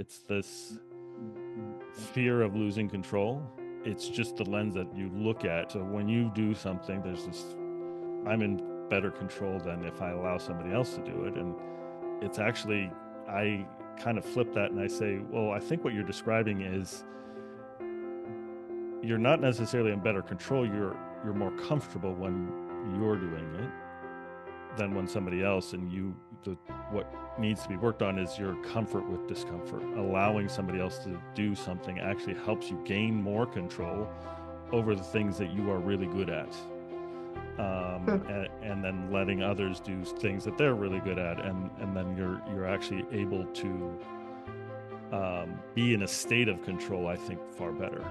it's this fear of losing control. It's just the lens that you look at. So when you do something, there's this, I'm in better control than if I allow somebody else to do it. And it's actually, I kind of flip that and I say, well, I think what you're describing is you're not necessarily in better control. You're more comfortable when you're doing it than when somebody else, and what needs to be worked on is your comfort with discomfort. Allowing somebody else to do something actually helps you gain more control over the things that you are really good at. And then letting others do things that they're really good at, and then you're actually able to be in a state of control, I think, far better.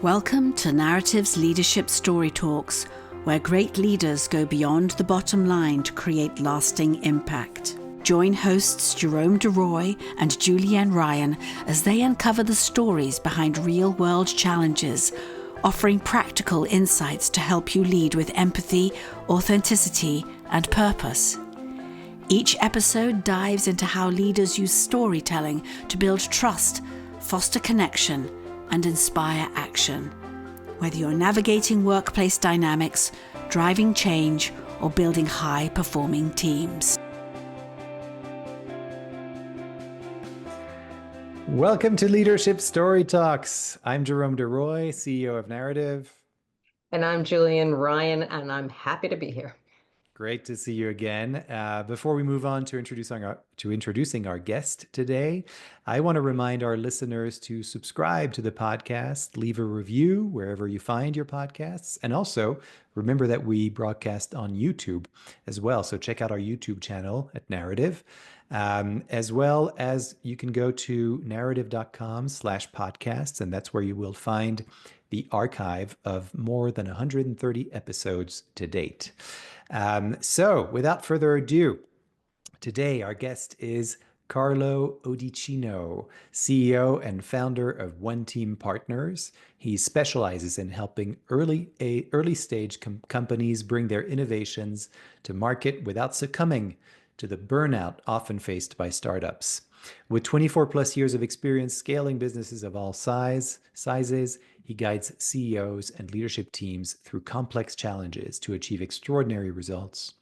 Welcome to Narrative's Leadership Story Talks, where great leaders go beyond the bottom line to create lasting impact. Join hosts Jerome Deroy and Julienne Ryan as they uncover the stories behind real-world challenges, offering practical insights to help you lead with empathy, authenticity, and purpose. Each episode dives into how leaders use storytelling to build trust, foster connection, and inspire action. Whether you're navigating workplace dynamics, driving change, or building high-performing teams. Welcome to Leadership Story Talks. I'm Jerome Deroy, CEO of Narrative. And I'm Julienne Ryan, and I'm happy to be here. Great to see you again. Before we move on to introducing our guest today, I want to remind our listeners to subscribe to the podcast, leave a review wherever you find your podcasts, and also remember that we broadcast on YouTube as well. So check out our YouTube channel at Narrative, as well as you can go to narrative.com/podcasts, and that's where you will find the archive of more than 130 episodes to date. So without further ado, today our guest is Carlo Odicino, CEO and founder of One Team Partners. He specializes in helping early stage companies bring their innovations to market without succumbing to the burnout often faced by startups. With 24 plus years of experience scaling businesses of all sizes, he guides CEOs and leadership teams through complex challenges to achieve extraordinary results.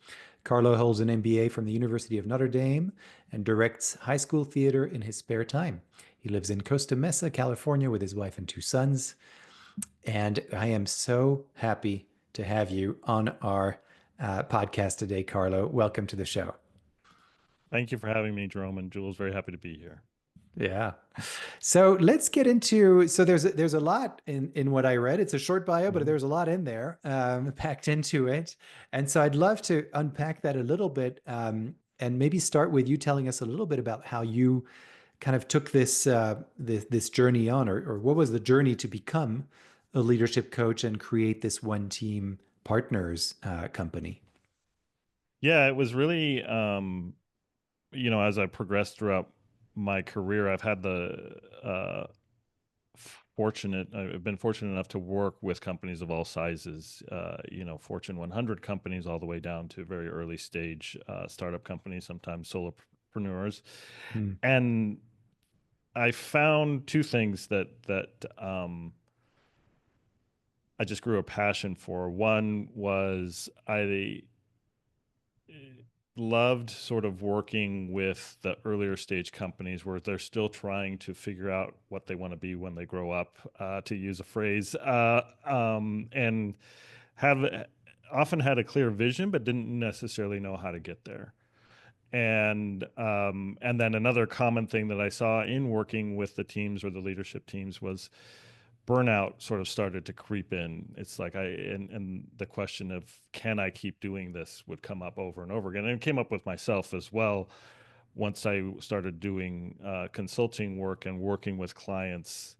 Carlo holds an MBA from the University of Notre Dame and directs high school theater in his spare time. He lives in Costa Mesa, California with his wife and two sons. And I am so happy to have you on our podcast today, Carlo. Welcome to the show. Thank you for having me, Jerome, and Jules. Very happy to be here. Yeah. So let's get into, so there's a lot in what I read. It's a short bio, but there's a lot in there packed into it. And so I'd love to unpack that a little bit and maybe start with you telling us a little bit about how you kind of took this this journey on, or what was the journey to become a leadership coach and create this One Team Partners company? Yeah, it was really, as I progressed throughout my career, I've had I've been fortunate enough to work with companies of all sizes, Fortune 100 companies all the way down to very early stage startup companies, sometimes solopreneurs. And I found two things that I just grew a passion for. One was I loved sort of working with the earlier stage companies where they're still trying to figure out what they want to be when they grow up, to use a phrase, and have often had a clear vision, but didn't necessarily know how to get there. And then another common thing that I saw in working with the teams or the leadership teams was burnout sort of started to creep in. It's like and the question of, can I keep doing this, would come up over and over again. And it came up with myself as well. Once I started doing consulting work and working with clients,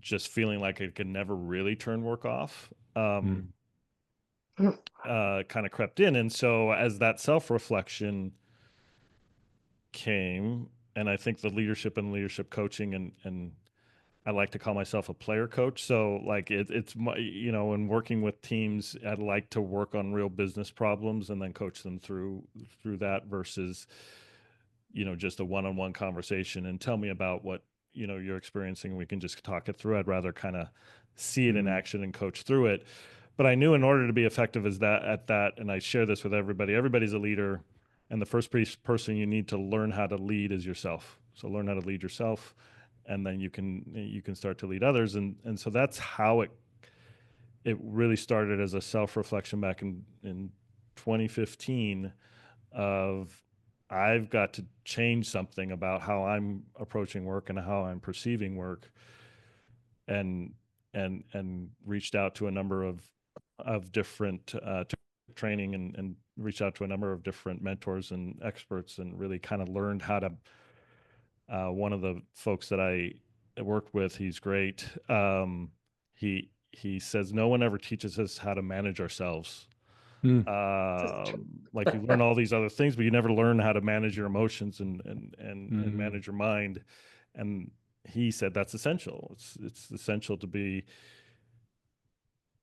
just feeling like I could never really turn work off, kind of crept in. And so as that self-reflection came, and I think the leadership and leadership coaching and I like to call myself a player coach. So like it's my, in working with teams, I'd like to work on real business problems and then coach them through that versus just a one-on-one conversation and tell me about what, you're experiencing. We can just talk it through. I'd rather kind of see it in action and coach through it. But I knew in order to be effective at that, and I share this with everybody, everybody's a leader. And the first person you need to learn how to lead is yourself. So learn how to lead yourself, and then you can start to lead others. And so that's how it really started as a self-reflection back in 2015 of I've got to change something about how I'm approaching work and how I'm perceiving work, and reached out to a number of different training, and reached out to a number of different mentors and experts, and really kind of learned how to. One of the folks that I worked with, he's great. He says no one ever teaches us how to manage ourselves. Like you learn all these other things, but you never learn how to manage your emotions and manage your mind. And he said that's essential. It's essential to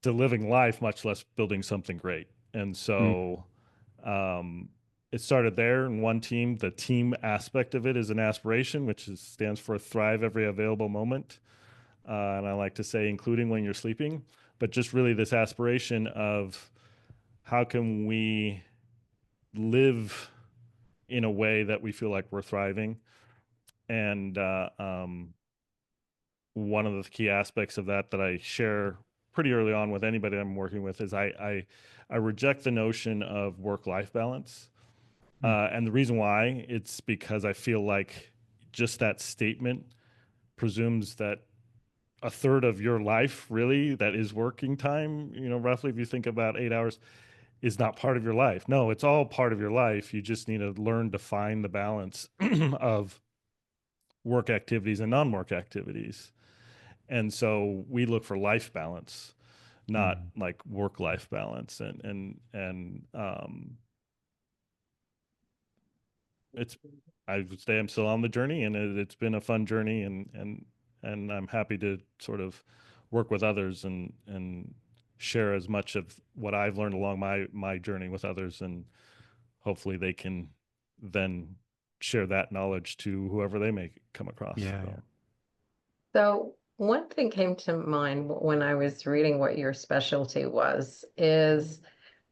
living life, much less building something great. And so it started there in one team. The team aspect of it is an aspiration, which stands for thrive every available moment. And I like to say, including when you're sleeping, but just really this aspiration of how can we live in a way that we feel like we're thriving. And one of the key aspects of that I share pretty early on with anybody I'm working with is I reject the notion of work-life balance. And the reason why, it's because I feel like just that statement presumes that a third of your life really that is working time, roughly, if you think about 8 hours, is not part of your life. No, it's all part of your life. You just need to learn to find the balance of work activities and non-work activities. And so we look for life balance, not like work-life balance. And I would say I'm still on the journey, and it's been a fun journey, and I'm happy to sort of work with others and share as much of what I've learned along my journey with others, and hopefully they can then share that knowledge to whoever they may come across. So one thing came to mind when I was reading what your specialty was is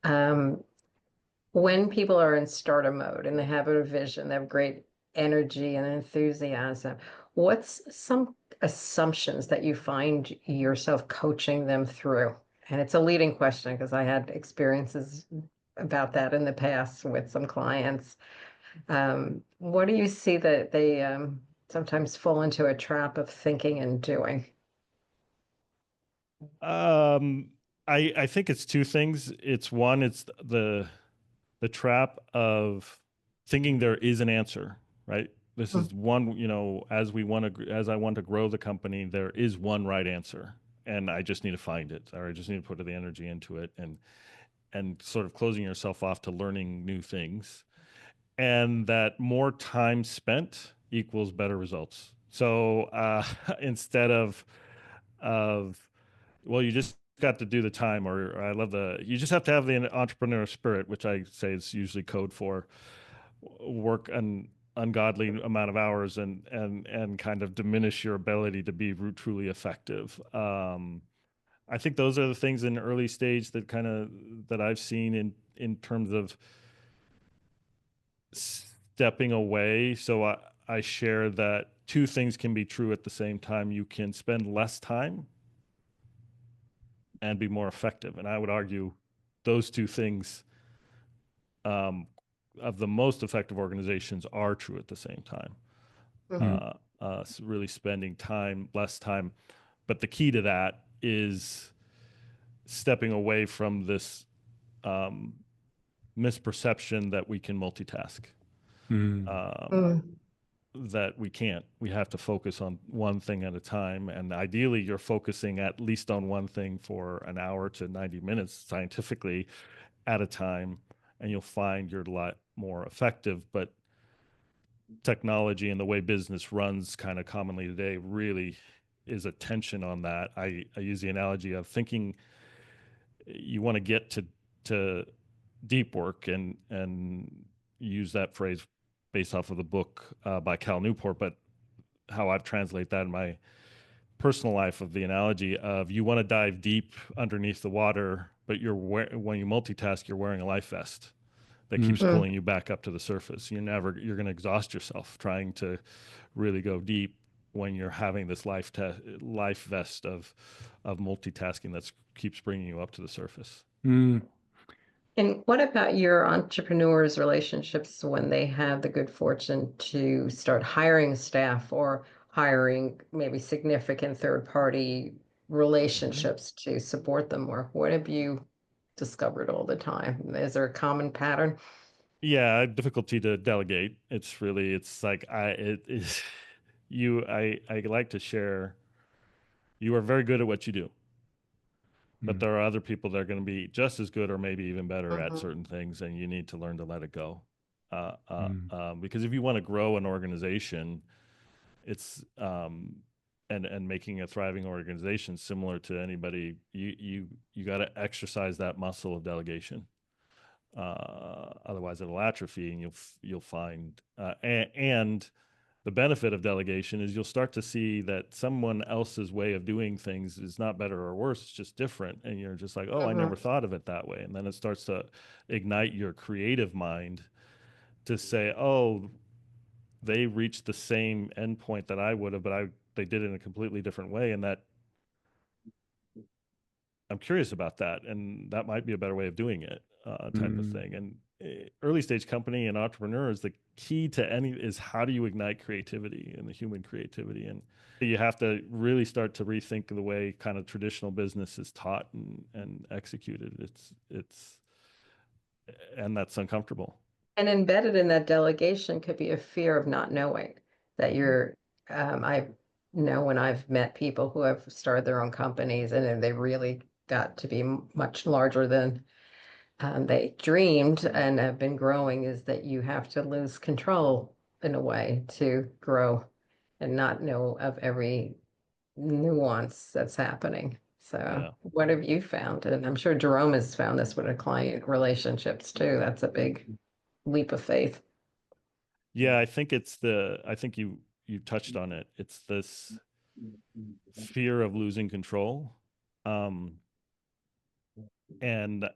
when people are in starter mode and they have a vision, they have great energy and enthusiasm, what's some assumptions that you find yourself coaching them through? And it's a leading question because I had experiences about that in the past with some clients. What do you see that they sometimes fall into a trap of thinking and doing? I think it's two things. It's one, it's the trap of thinking there is an answer, right? This is one, as I want to grow the company, there is one right answer, and I just need to find it, or I just need to put the energy into it, and sort of closing yourself off to learning new things, and that more time spent equals better results. So instead of well, you just got to do the time, or I love you just have to have the entrepreneur spirit, which I say is usually code for work an ungodly amount of hours and kind of diminish your ability to be truly effective. I think those are the things in early stage that I've seen in terms of stepping away. So I share that two things can be true at the same time. You can spend less time and be more effective. And I would argue those two things of the most effective organizations are true at the same time. Really spending less time. But the key to that is stepping away from this misperception that we can multitask. That we can't. We have to focus on one thing at a time. And ideally, you're focusing at least on one thing for an hour to 90 minutes scientifically at a time, and you'll find you're a lot more effective. But technology and the way business runs kind of commonly today really is a tension on that. I use the analogy of thinking you want to get to deep work and use that phrase based off of the book by Cal Newport, but how I translate that in my personal life of the analogy of you want to dive deep underneath the water, but when you multitask, you're wearing a life vest that keeps Mm. pulling you back up to the surface. You're going to exhaust yourself trying to really go deep when you're having this life vest of multitasking that keeps bringing you up to the surface. Mm. And what about your entrepreneurs' relationships when they have the good fortune to start hiring staff or hiring maybe significant third-party relationships to support them? Or what have you discovered all the time? Is there a common pattern? Yeah, difficulty to delegate. It's like I like to share. You are very good at what you do, but Mm. there are other people that are going to be just as good or maybe even better at Mhm. certain things, and you need to learn to let it go. Mm. Because if you want to grow an organization, it's and making a thriving organization similar to anybody, you got to exercise that muscle of delegation. Otherwise, it'll atrophy, and you'll find and the benefit of delegation is you'll start to see that someone else's way of doing things is not better or worse, it's just different, and you're just like, oh, I never Mhm. thought of it that way, and then it starts to ignite your creative mind to say, oh, they reached the same endpoint that I would have, but they did it in a completely different way, and that I'm curious about that, and that might be a better way of doing it, type of Mm. thing. And early stage company and entrepreneurs, the key to any is how do you ignite creativity and the human creativity, and you have to really start to rethink the way kind of traditional business is taught and executed. And that's uncomfortable. And embedded in that delegation could be a fear of not knowing that Mhm. I know when I've met people who have started their own companies and then they really got to be much larger than they dreamed and have been growing, is that you have to lose control in a way to grow and not know of every nuance that's happening. So, Yeah. what have you found? And I'm sure Jerome has found this with the client relationships too. That's a big leap of faith. Yeah, I think you touched on it. It's this fear of losing control. Um, and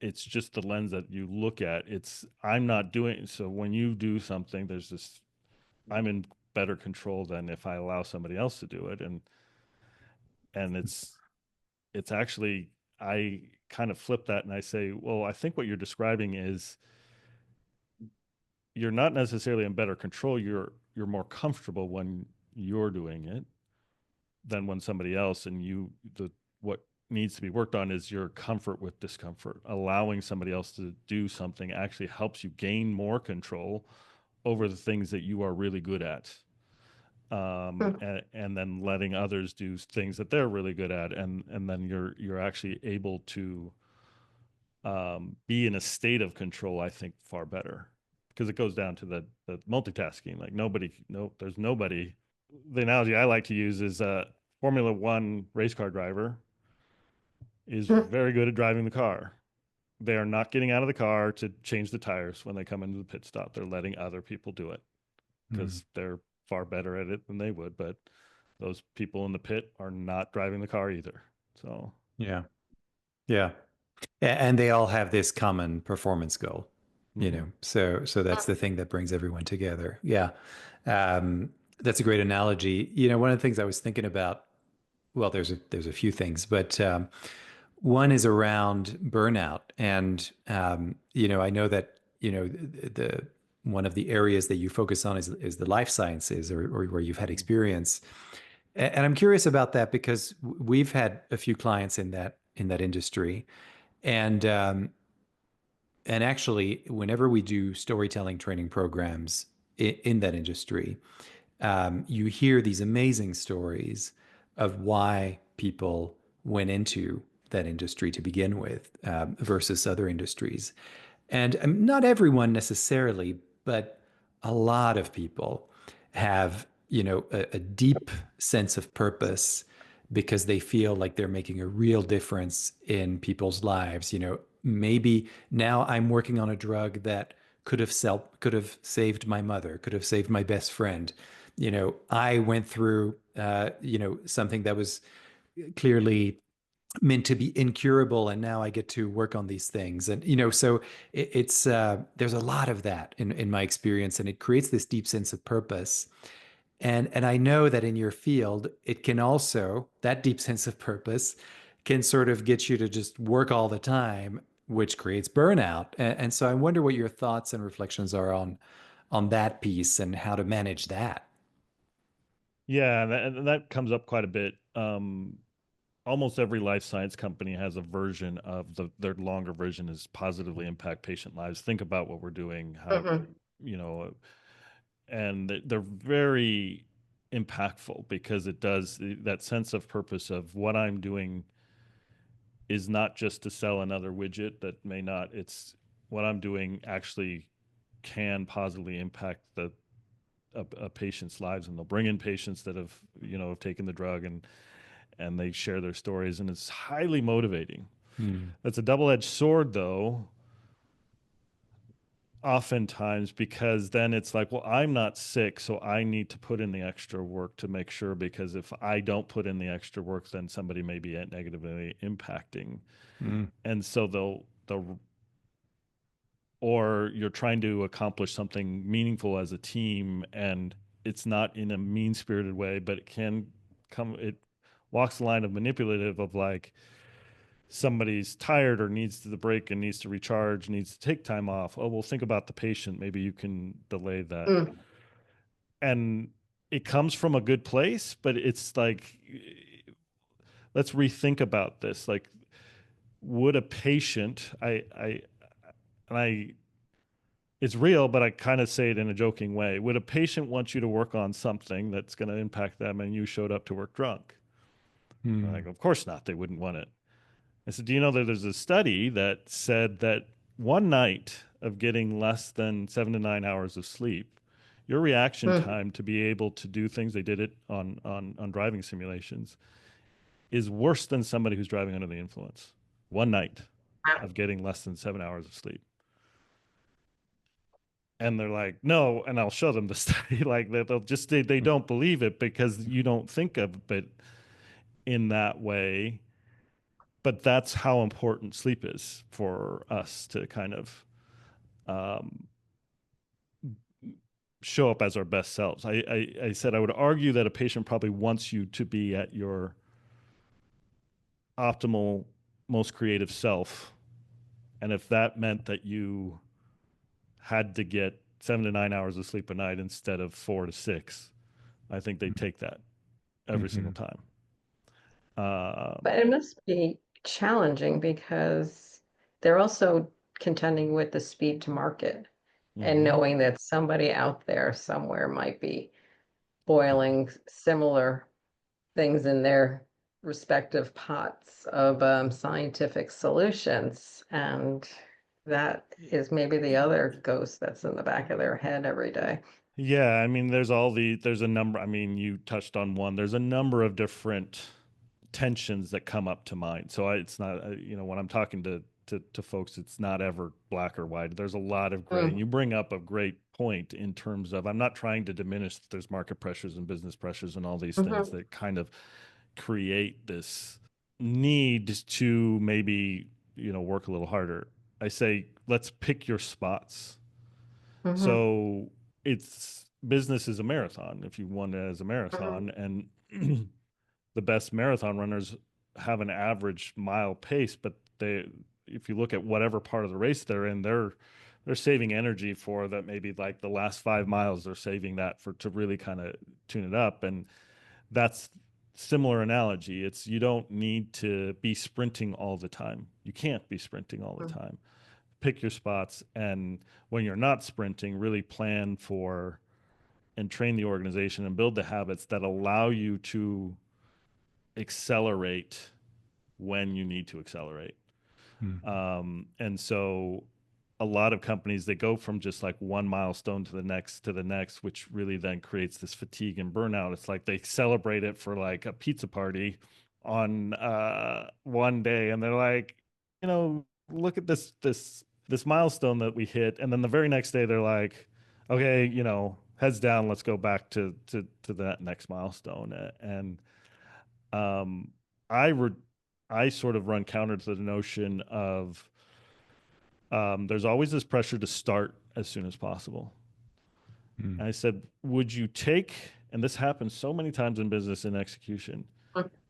it's just the lens that you look at. I'm not doing so when you do something, there's this I'm in better control than if I allow somebody else to do it. And it's actually I kind of flip that and I say, well, I think what you're describing is you're not necessarily in better control. You're more comfortable when you're doing it than when somebody else, and what needs to be worked on is your comfort with discomfort. Allowing somebody else to do something actually helps you gain more control over the things that you are really good at, Hmm. and then letting others do things that they're really good at, and then you're actually able to be in a state of control, I think, far better, because it goes down to the multitasking. Like there's nobody. The analogy I like to use is a Formula One race car driver is Hmm. very good at driving the car. They are not getting out of the car to change the tires when they come into the pit stop. They're letting other people do it Mm. because they're far better at it than they would. But those people in the pit are not driving the car either. So Yeah. Yeah. And they all have this common performance goal, mhm. So that's the thing that brings everyone together. Yeah. Um, that's a great analogy. One of the things I was thinking about, well, there's a few things, but one is around burnout. And I know that, the one of the areas that you focus on is the life sciences, or where you've had experience. And I'm curious about that because we've had a few clients in that industry. And actually, whenever we do storytelling training programs in that industry, you hear these amazing stories of why people went into that industry to begin with, versus other industries. And not everyone necessarily, but a lot of people have, a deep sense of purpose because they feel like they're making a real difference in people's lives. Maybe now I'm working on a drug that could have saved my mother, could have saved my best friend. I went through something that was clearly meant to be incurable, and now I get to work on these things. And so it's there's a lot of that in my experience, and it creates this deep sense of purpose. And I know that in your field, it can also, that deep sense of purpose can sort of get you to just work all the time, which creates burnout. And so I wonder what your thoughts and reflections are on that piece and how to manage that. Yeah, and that comes up quite a bit. Almost every life science company has a version of their longer version is positively impact patient lives. Think about what we're doing, how, Hmm. you know, and they're very impactful because it does that sense of purpose of what I'm doing is not just to sell another widget that may not, it's what I'm doing actually can positively impact a patient's lives, and they'll bring in patients that have taken the drug, and they share their stories, and it's highly motivating. Hmm. That's a double-edged sword, though, oftentimes, because then it's like, well, I'm not sick, so I need to put in the extra work to make sure, because if I don't put in the extra work, then somebody may be negatively impacting. Hmm. And so they'll or you're trying to accomplish something meaningful as a team, and it's not in a mean-spirited way, but it walks the line of manipulative, of like, somebody's tired or needs the break and needs to recharge, needs to take time off. Oh, well, think about the patient. Maybe you can delay that. Mm. And it comes from a good place, but it's like, let's rethink about this. Like, would a patient, and I, it's real, but I kind of say it in a joking way. Would a patient want you to work on something that's going to impact them and you showed up to work drunk? Like, Hmm. of course not. They wouldn't want it. I said, do you know that there's a study that said that one night of getting less than 7 to 9 hours of sleep, your reaction Mm. time to be able to do things, they did it on driving simulations, is worse than somebody who's driving under the influence. One night Wow. of getting less than 7 hours of sleep. And they're like, no, and I'll show them the study. Like, they'll just they don't believe it because you don't think of it in that way. But that's how important sleep is for us to kind of um, show up as our best selves. I said I would argue that a patient probably wants you to be at your optimal, most creative self. And if that meant that you had to get 7 to 9 hours of sleep a night instead of 4 to 6, I think they'd take that every single Hmm. time. But it must be challenging because they're also contending with the speed to market and Mm-hmm. knowing that somebody out there somewhere might be boiling similar things in their respective pots of scientific solutions. And that is maybe the other ghost that's in the back of their head every day. Yeah, I mean, there's a number. I mean, you touched on one. There's a number of different tensions that come up to mind. So it's not, when I'm talking to folks, it's not ever black or white. There's a lot of gray. And Mm. you bring up a great point in terms of, I'm not trying to diminish that there's market pressures and business pressures and all these things Mhm. that kind of create this need to maybe, work a little harder. I say, let's pick your spots. Mhm. So it's business is a marathon if you want it as a Mhm. marathon. And the best marathon runners have an average mile pace, but if you look at whatever part of the race they're in, they're saving energy for that. Maybe like the last 5 miles, they're saving that for to really kind of tune it up. And that's similar analogy. It's, you don't need to be sprinting all the time. You can't be sprinting all the Mhm. time. Pick your spots, and when you're not sprinting, really plan for and train the organization and build the habits that allow you to accelerate when you need to accelerate. And so a lot of companies, they go from just like one milestone to the next, which really then creates this fatigue and burnout. It's like they celebrate it for like a pizza party on one day, and they're like, look at this this milestone that we hit, and then the very next day they're like, okay, heads down, let's go back to that next milestone. And um, I re- I sort of run counter to the notion of there's always this pressure to start as soon as possible. Mm. And I said, would you take, and this happens so many times in business and execution,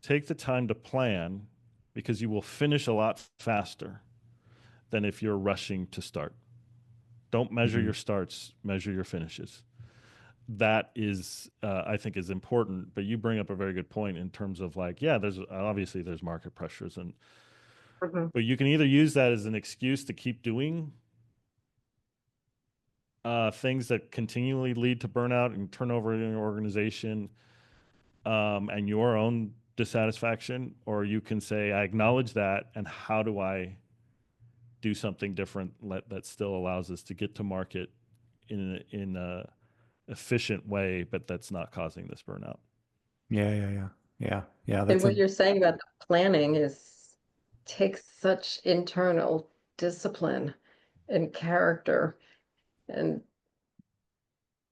take the time to plan, because you will finish a lot faster than if you're rushing to start. Don't measure Mm-hmm. your starts, measure your finishes. That is, I think, is important. But you bring up a very good point in terms of like, yeah, there's market pressures, but you can either use that as an excuse to keep doing things that continually lead to burnout and turnover in your organization, and your own dissatisfaction, or you can say, I acknowledge that, and how do I do something different that still allows us to get to market in a efficient way, but that's not causing this burnout. Yeah. And That's what you're saying about the planning takes such internal discipline and character, and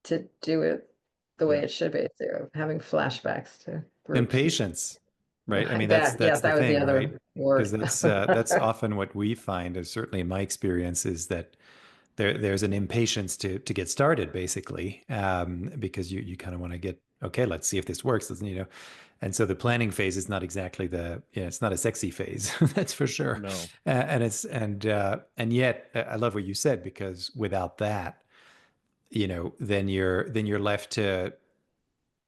to do it the way Yeah. it should be. So having flashbacks to and groups. patience, right? I mean, That, that's the that was the thing, right? other Because word. that's often what we find, is certainly in my experience, is that there's an impatience to get started, basically, because you kind of want to get, okay, let's see if this works, and so the planning phase is not exactly it's not a sexy phase, that's for sure. No. And yet I love what you said, because without that, then you're left to,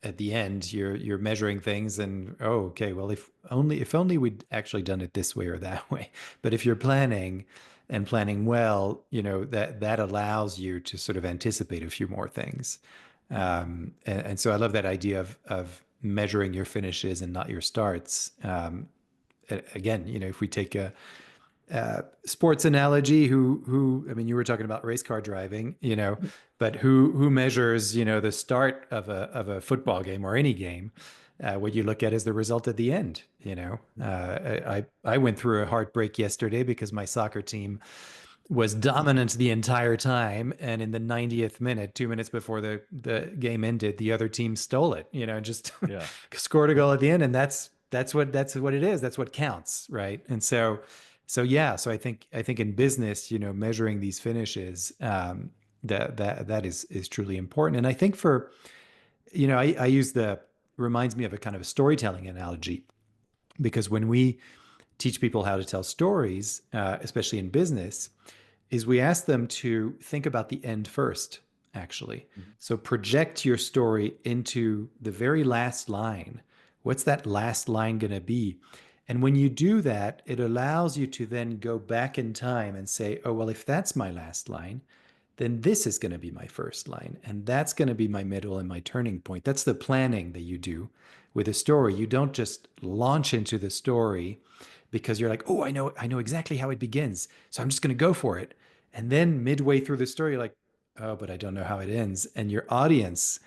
at the end, you're measuring things, and, oh, okay, well, if only we'd actually done it this way or that way. But if you're planning, and planning well, that allows you to sort of anticipate a few more things. And so I love that idea of measuring your finishes and not your starts. Again, if we take a sports analogy, I mean, you were talking about race car driving, but who measures, the start of a football game or any game? What you look at is the result at the end. I went through a heartbreak yesterday because my soccer team was dominant the entire time, and in the 90th minute, 2 minutes before the game ended, the other team stole it. Just Yeah. scored a goal at the end, and that's what it is. That's what counts, right? And so yeah, so I think in business, measuring these finishes, that is truly important. And I think for, I use reminds me of a kind of a storytelling analogy, because when we teach people how to tell stories, especially in business, is we ask them to think about the end first, actually. Mm-hmm. So project your story into the very last line. What's that last line going to be? And when you do that, it allows you to then go back in time and say, oh, well, if that's my last line, then this is going to be my first line. And that's going to be my middle and my turning point. That's the planning that you do with a story. You don't just launch into the story because you're like, oh, I know exactly how it begins, so I'm just going to go for it. And then midway through the story, you're like, oh, but I don't know how it ends. And your audience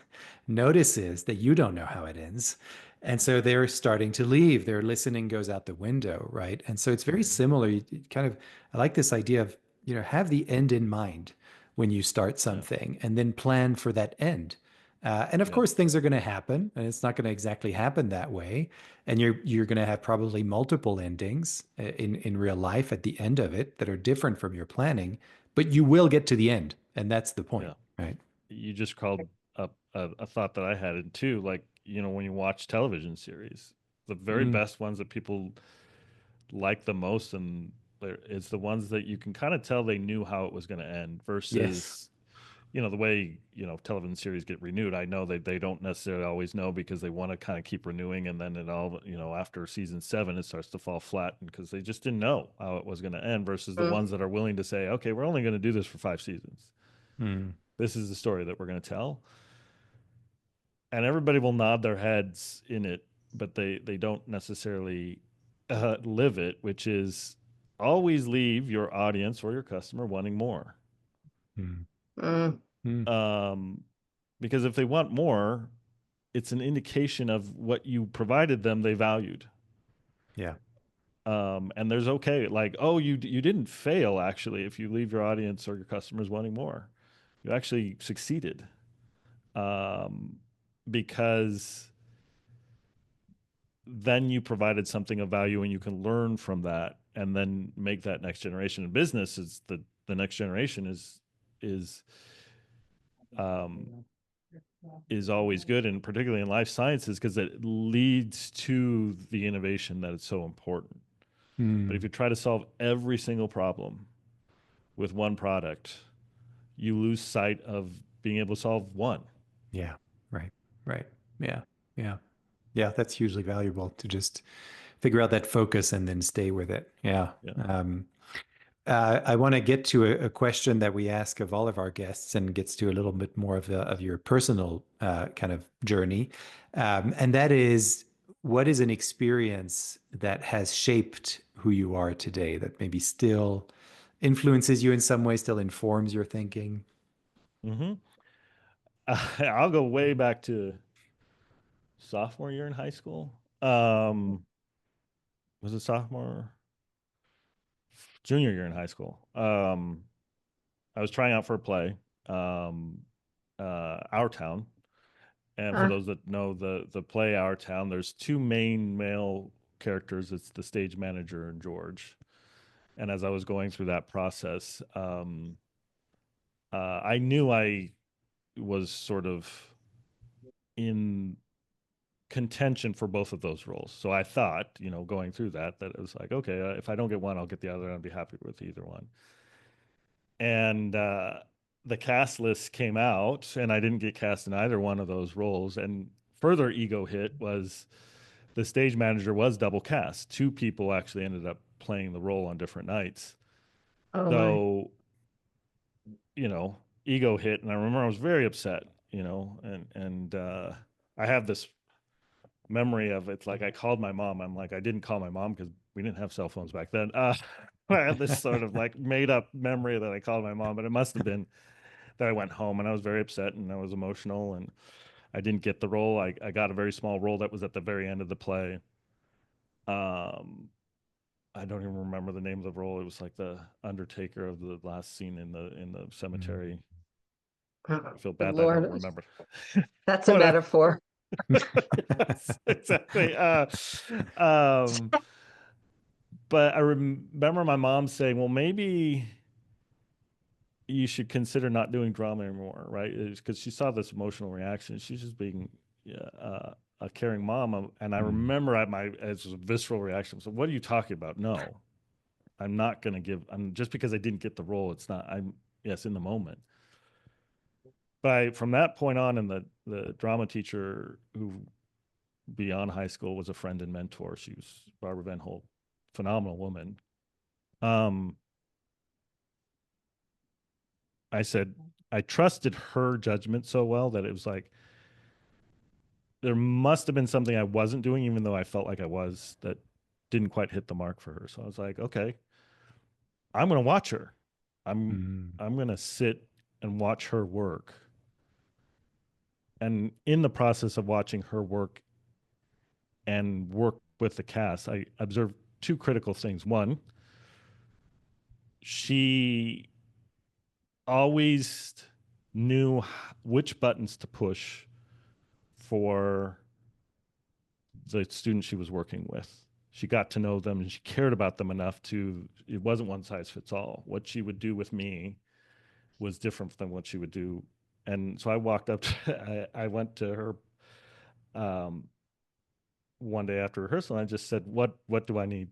notices that you don't know how it ends. And so they're starting to leave. Their listening goes out the window, right? And so it's very similar. I like this idea of, have the end in mind when you start something, and then plan for that end. And of course, things are going to happen, and it's not going to exactly happen that way. And you're going to have probably multiple endings in real life at the end of it that are different from your planning, but you will get to the end, and that's the point, right? You just called up a thought that I had in too. Like, when you watch television series, the very best ones that people like the most, and it's the ones that you can kind of tell they knew how it was going to end, versus the way television series get renewed. I know they don't necessarily always know, because they want to kind of keep renewing, and then it all, after season 7 it starts to fall flat because they just didn't know how it was going to end, versus the ones that are willing to say, okay, we're only going to do this for 5 seasons. This is the story that we're going to tell, and everybody will nod their heads in it, but they don't necessarily live it, which is always leave your audience or your customer wanting more. Because if they want more, it's an indication of what you provided them they valued. Yeah. And there's okay, like, oh, you didn't fail actually if you leave your audience or your customers wanting more. You actually succeeded. Um, because then you provided something of value and you can learn from that and then make that next generation. In business is the next generation is um is always good, and particularly in life sciences because it leads to the innovation that is so important. But if Mm. you try to solve every single problem with one product, you lose sight of being able to solve one. Yeah. Right. Right. Yeah. Yeah. Yeah. That's hugely valuable to just figure out that focus and then stay with it. Yeah. Yeah. I want to get to a question that we ask of all of our guests and gets to a little bit more of your personal kind of journey. And that is, what is an experience that has shaped who you are today that maybe still influences you in some way, still informs your thinking? Mm-hmm. I'll go way back to sophomore year in high school. Was it sophomore? Junior year in high school. I was trying out for a play, um, Our Town. And for Uh, those that know the play Our Town, there's two main male characters. It's the stage manager and George. And as I was going through that process, I knew I was sort of in contention for both of those roles. So I thought, going through that it was like, okay, if I don't get one, I'll get the other. I'll be happy with either one. And the cast list came out, and I didn't get cast in either one of those roles. And further ego hit was the stage manager was double cast. Two people actually ended up playing the role on different nights. oh my. So, ego hit, and I remember I was very upset, and I have this memory of it's like I called my mom. I'm like, I didn't call my mom because we didn't have cell phones back then. I had this sort of like made up memory that I called my mom, but it must have been that I went home and I was very upset and I was emotional and I didn't get the role. I got a very small role that was at the very end of the play. Um, I don't even remember the name of the role. It was like the undertaker of the last scene in the Mm. cemetery. Oh, I feel good bad that I don't Lord. remember. That's a What metaphor. yes, exactly. Um, but I remember my mom saying, "Well, maybe you should consider not doing drama anymore, right?" Because she saw this emotional reaction. She's just being a caring mom, and I Mm. remember as a visceral reaction. So, what are you talking about? No, I'm not going to give. I'm just because I didn't get the role. It's not. I'm yes in the moment. But from that point on, and the drama teacher who beyond high school was a friend and mentor. She was Barbara Van Holt, phenomenal woman. Um, I said I trusted her judgment so well that it was like there must have been something I wasn't doing, even though I felt like I was, that didn't quite hit the mark for her. So I was like, okay, I'm going to watch her. I'm Mm. I'm going to sit and watch her work. And in the process of watching her work and work with the cast, I observed two critical things. One, she always knew which buttons to push for the students she was working with. She got to know them and she cared about them enough to, it wasn't one size fits all. What she would do with me was different than what she would do. And so I walked up, I went to her um, one day after rehearsal and I just said, what do I need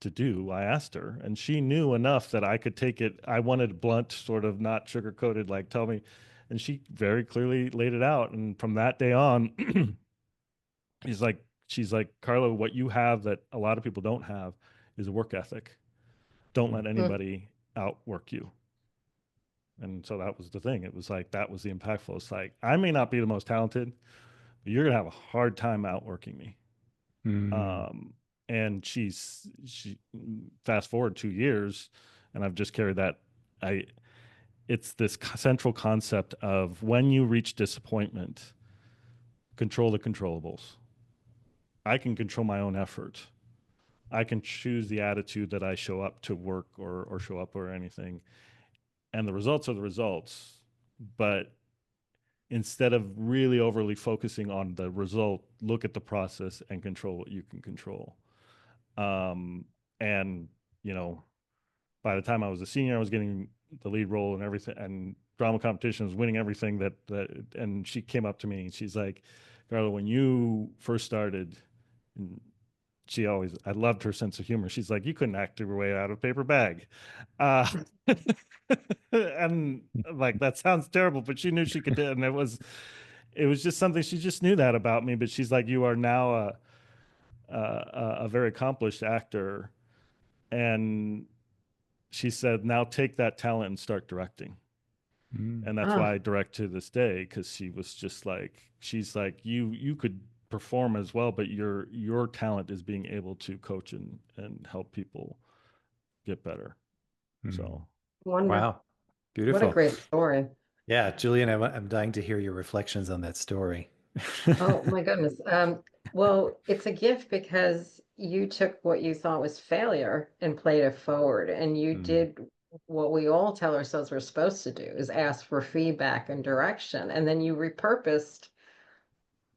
to do? I asked her, and she knew enough that I could take it. I wanted blunt, sort of not sugar coated, like tell me. And she very clearly laid it out. And from that day on, she's like, Carlo, what you have that a lot of people don't have is a work ethic. Don't let Mm, anybody outwork you. And so that was the thing. It was like, that was the impactful. It's like, I may not be the most talented, but you're going to have a hard time outworking me. Mm. Um, and she fast forward 2 years and I've just carried that. It's this central concept of when you reach disappointment, control the controllables. I can control my own effort. I can choose the attitude that I show up to work or show up or anything. And the results are the results. But instead of really overly focusing on the result, look at the process and control what you can control. And, you know, by the time I was a senior, I was getting the lead role and everything, and drama competition was winning everything and she came up to me and she's like, Carlo, when you first started, and I loved her sense of humor. She's like, you couldn't act your way out of a paper bag. Uh, and like, that sounds terrible, but she knew she could do it. And it was just something, she just knew that about me, but she's like, you are now a very accomplished actor. And she said, now take that talent and start directing. And that's why Ah, I direct to this day, because she was just like, she's like, you could perform as well, but your talent is being able to coach and help people get better. So wonderful. Wow. What a Beautiful. great story. Yeah, Julian, I'm dying to hear your reflections on that story. Oh my goodness. Well, it's a gift because you took what you thought was failure and played it forward, and you Mm, did what we all tell ourselves we're supposed to do is ask for feedback and direction, and then you repurposed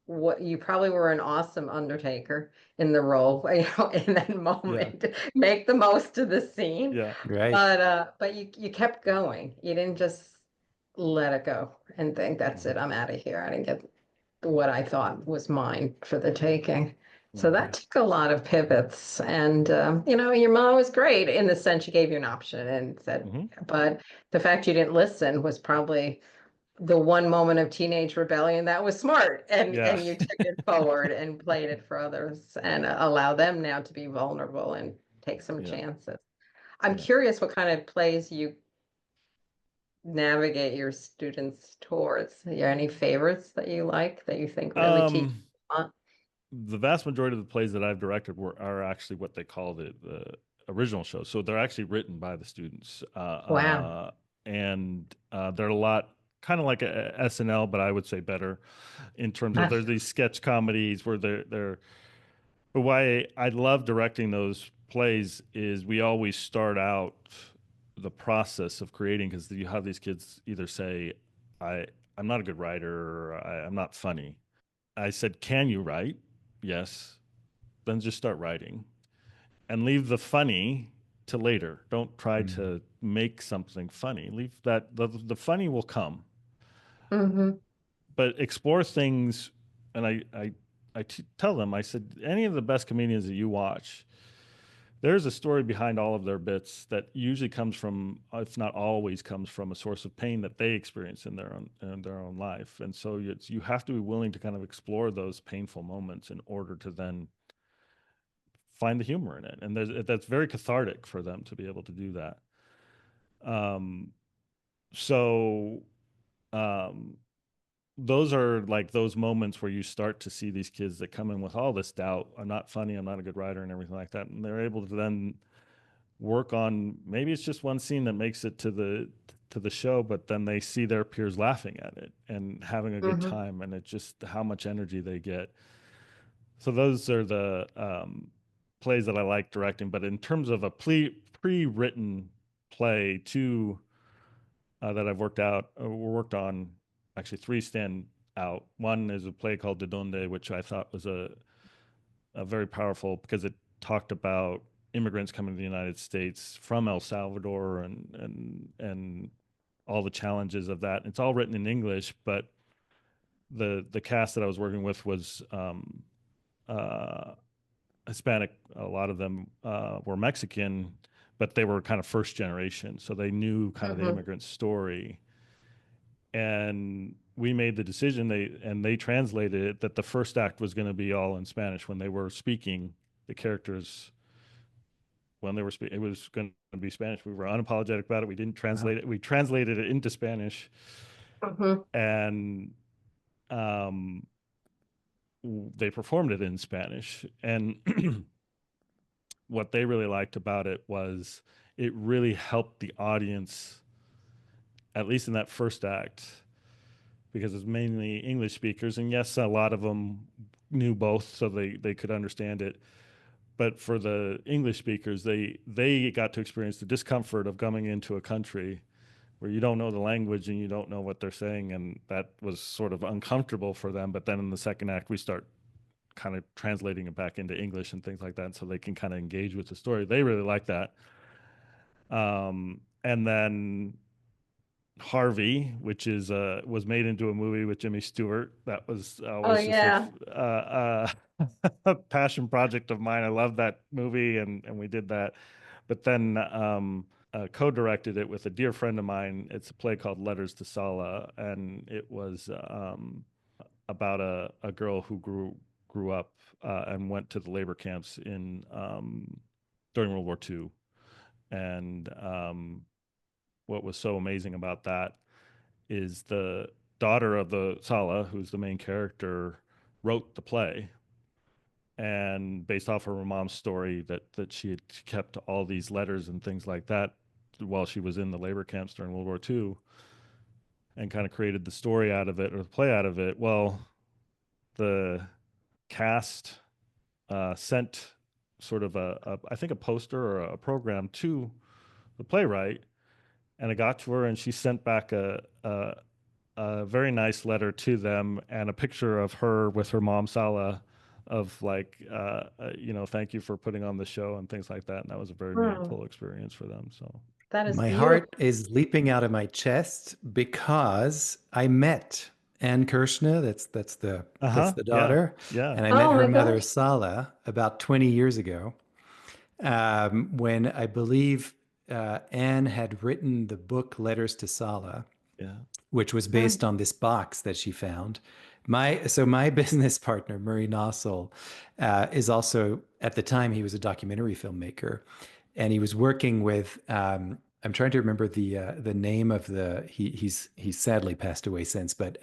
what you probably were an awesome undertaker in the role, in that yeah, moment, make the most of the scene. yeah, right. But you kept going. You didn't just let it go and think that's it, mhm, I'm out of here. I didn't get what I thought was mine for the taking. So mhm, that took a lot of pivots. And, your mom was great in the sense she gave you an option and said, mhm, but the fact you didn't listen was probably the one moment of teenage rebellion that was smart. yeah, And you took it forward and played it for others and allow them now to be vulnerable and take some yeah, chances. I'm yeah. curious what kind of plays you navigate your students towards. Are there any favorites that you like that you think really teach? Um, the vast majority of the plays that I've directed are actually what they call the original shows. So they're actually written by the students, Wow. and they're a lot kind of like a SNL, but I would say better in terms of Ah, there's these sketch comedies where they're. But why I love directing those plays is we always start out the process of creating, because you have these kids either say, I I'm not a good writer, or I'm not funny. I said, can you write? Yes. Then just start writing and leave the funny to later. Don't try Mm, to make something funny. Leave that, the funny will come, mm-hmm, but explore things. And tell them, I said, any of the best comedians that you watch, there's a story behind all of their bits that usually comes from, if not always comes from, a source of pain that they experience in their own life. And so you have to be willing to kind of explore those painful moments in order to then find the humor in it. And that's very cathartic for them to be able to do that. Um, so um, those are like those moments where you start to see these kids that come in with all this doubt. I'm not funny. I'm not a good writer, and everything like that. And they're able to then work on, maybe it's just one scene that makes it to the show, but then they see their peers laughing at it and having a good mm-hmm, time, and it just how much energy they get. So those are the plays that I like directing. But in terms of a pre-written play, two that I've worked on, actually three stand out. One is a play called De Donde, which I thought was a very powerful, because it talked about immigrants coming to the United States from El Salvador and all the challenges of that. It's all written in English, but the cast that I was working with was uh, Hispanic. A lot of them were Mexican, but they were kind of first generation, so they knew kind of the mm-hmm, immigrant story. And we made the decision, they translated it, that the first act was going to be all in Spanish when they were speaking. The characters, when they were speaking, it was going to be Spanish. We were unapologetic about it. We didn't wow. translate it. We translated it into Spanish, mm-hmm, and um, they performed it in Spanish. And what they really liked about it was it really helped the audience, at least in that first act, because it's mainly English speakers. And yes, a lot of them knew both, so they could understand it. but for the English speakers, they got to experience the discomfort of coming into a country where you don't know the language and you don't know what they're saying, and that was sort of uncomfortable for them. But then in the second act, we start kind of translating it back into English and things like that, so they can kind of engage with the story. They really like that. And then Harvey, which is was made into a movie with Jimmy Stewart. That was Oh always just yeah. a passion project of mine. I love that movie, and we did that. But then co-directed it with a dear friend of mine. It's a play called Letters to Sala, and it was about a girl who grew up and went to the labor camps in during World War II. And what was so amazing about that is the daughter of the Sala, who's the main character, wrote the play, and based off her mom's story that she had kept all these letters and things like that while she was in the labor camps during World War II, and kind of created the story out of it, or the play out of it. Well, the cast sent sort of I think a poster or a program to the playwright, and it got to her, and she sent back a very nice letter to them and a picture of her with her mom Sala, of like thank you for putting on the show and things like that. And that was a very Hmm. meaningful experience for them. So That is My beautiful. heart is leaping out of my chest because I met Anne Kirshner, that's the yeah, daughter, yeah, and I met Oh her my mother gosh. Sala about 20 years ago, when I believe Anne had written the book Letters to Sala, yeah, which was Hmm. based on this box that she found. My business partner Murray Nossel is also, at the time, he was a documentary filmmaker, and he was working with. I'm trying to remember the name of he's sadly passed away since, but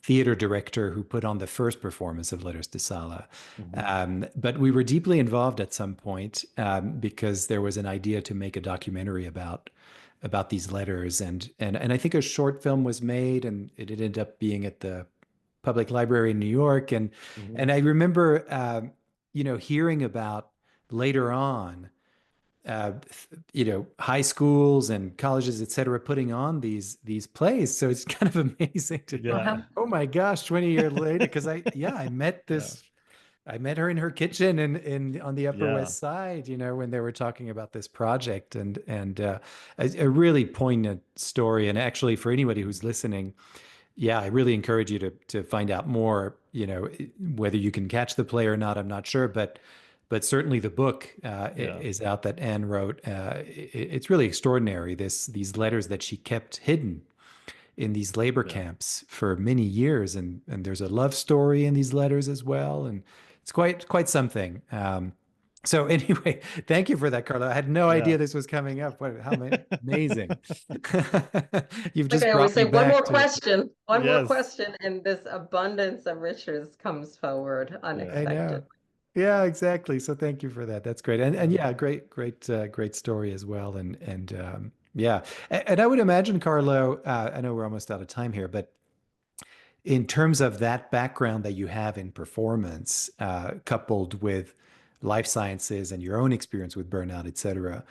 theater director who put on the first performance of Letters to Sala. hmm, But we were deeply involved at some point, because there was an idea to make a documentary about these letters, and I think a short film was made, and it ended up being at the public library in New York, hmm, and I remember hearing about later on, high schools and colleges, et cetera, putting on these plays. So it's kind of amazing to think, yeah, Uh-huh. oh my gosh, 20 years later, because yeah, I met her in her kitchen in on the Upper yeah, West Side, when they were talking about this project, and a really poignant story. And actually, for anybody who's listening, yeah, I really encourage you to find out more. Whether you can catch the play or not, I'm not sure, but certainly the book yeah, is out that Anne wrote. It's really extraordinary. These letters that she kept hidden in these labor yeah, camps for many years, and there's a love story in these letters as well, and it's quite something. So anyway, thank you for that, Carlo. I had no yeah. idea this was coming up. Amazing! You've Like just I always brought say, me back to. one more Yes, question, and this abundance of riches comes forward I yeah, know. unexpected. Yeah, exactly. So thank you for that. That's great. And yeah, yeah, great story as well. And yeah. And I would imagine, Carlo, I know we're almost out of time here, but in terms of that background that you have in performance, coupled with life sciences and your own experience with burnout, et cetera,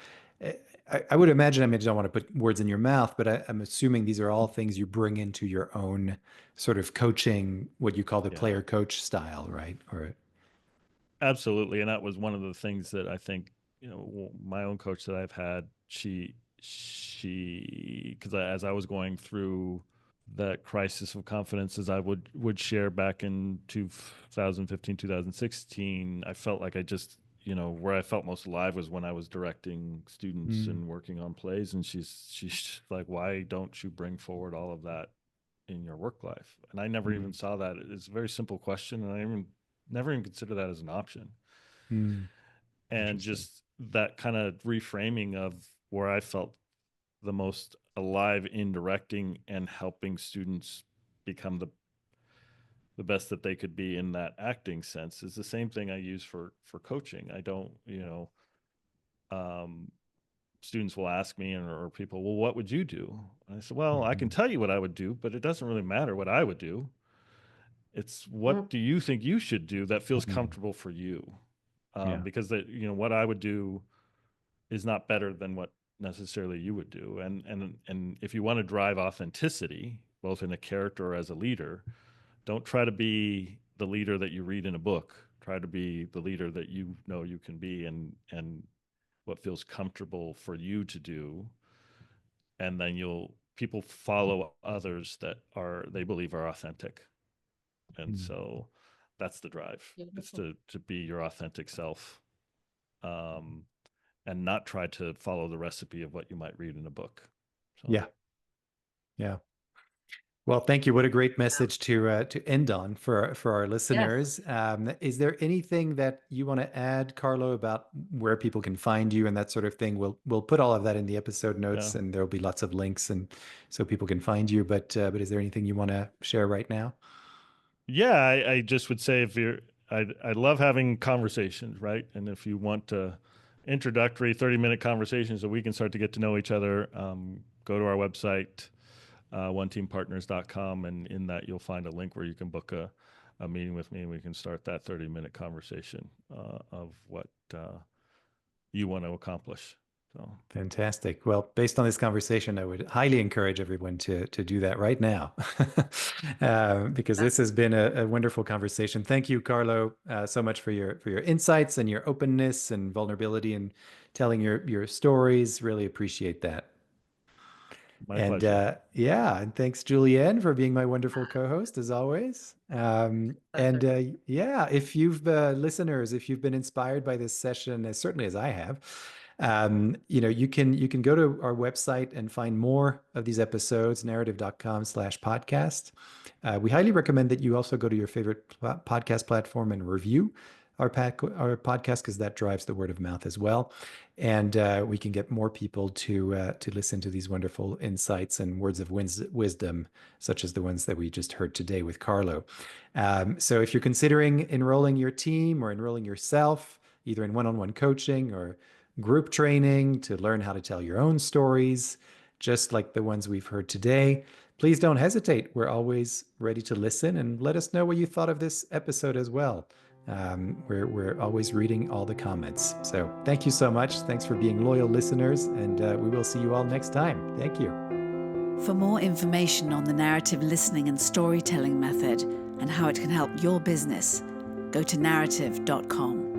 I would imagine, I mean, I don't want to put words in your mouth, but I'm assuming these are all things you bring into your own sort of coaching, what you call the yeah. player coach style, right? Or Absolutely, and that was one of the things that I think, my own coach that I've had, because as I was going through that crisis of confidence, as I would share back in 2015, 2016, I felt like I just, where I felt most alive was when I was directing students Mm, and working on plays, and she's like, why don't you bring forward all of that in your work life? And I never even mm, saw that. It's a very simple question, and I never even consider that as an option. mm. And Interesting. just that kind of reframing of where I felt the most alive in directing and helping students become the best that they could be in that acting sense is the same thing I use for coaching. I don't, um, students will ask me, or people, well, what would you do? And I said, well, I can Mhm. tell you what I would do, but it doesn't really matter what I would do. It's what Mm. do you think you should do that feels Mhm. comfortable for you? Yeah. because what I would do is not better than what necessarily you would do. And if you want to drive authenticity, both in a character or as a leader, don't try to be the leader that you read in a book. Try to be the leader that you know you can be, and what feels comfortable for you to do. And then people follow others that they believe are authentic. And so that's the drive. It's to be your authentic self. And not try to follow the recipe of what you might read in a book. So. Yeah. Yeah. Well, thank you. What a great message to end on for our listeners. Yes. Is there anything that you want to add, Carlo, about where people can find you and that sort of thing? We'll put all of that in the episode notes, and there'll be lots of links, and so people can find you. But is there anything you want to share right now? Yeah, I just would say I love having conversations, right? And if you want introductory 30-minute conversations so we can start to get to know each other, go to our website, oneteampartners.com, and in that you'll find a link where you can book a meeting with me, and we can start that 30-minute conversation of what you want to accomplish. So. Fantastic. Well, based on this conversation, I would highly encourage everyone to do that right now, because this has been a wonderful conversation. Thank you, Carlo, so much for your insights and your openness and vulnerability and telling your stories. Really appreciate that. My pleasure. And thanks, Julienne, for being my wonderful co-host as always. If you've listeners, if you've been inspired by this session, as certainly as I have, you can go to our website and find more of these episodes, narrative.com/podcast. We highly recommend that you also go to your favorite podcast platform and review our podcast, because that drives the word of mouth as well. And we can get more people to listen to these wonderful insights and words of wisdom, such as the ones that we just heard today with Carlo. So if you're considering enrolling your team or enrolling yourself, either in one-on-one coaching or group training to learn how to tell your own stories, just like the ones we've heard today, please don't hesitate. We're always ready to listen, and let us know what you thought of this episode as well. We're always reading all the comments. So thank you so much. Thanks for being loyal listeners, and we will see you all next time. Thank you. For more information on the narrative listening and storytelling method and how it can help your business, go to narrative.com.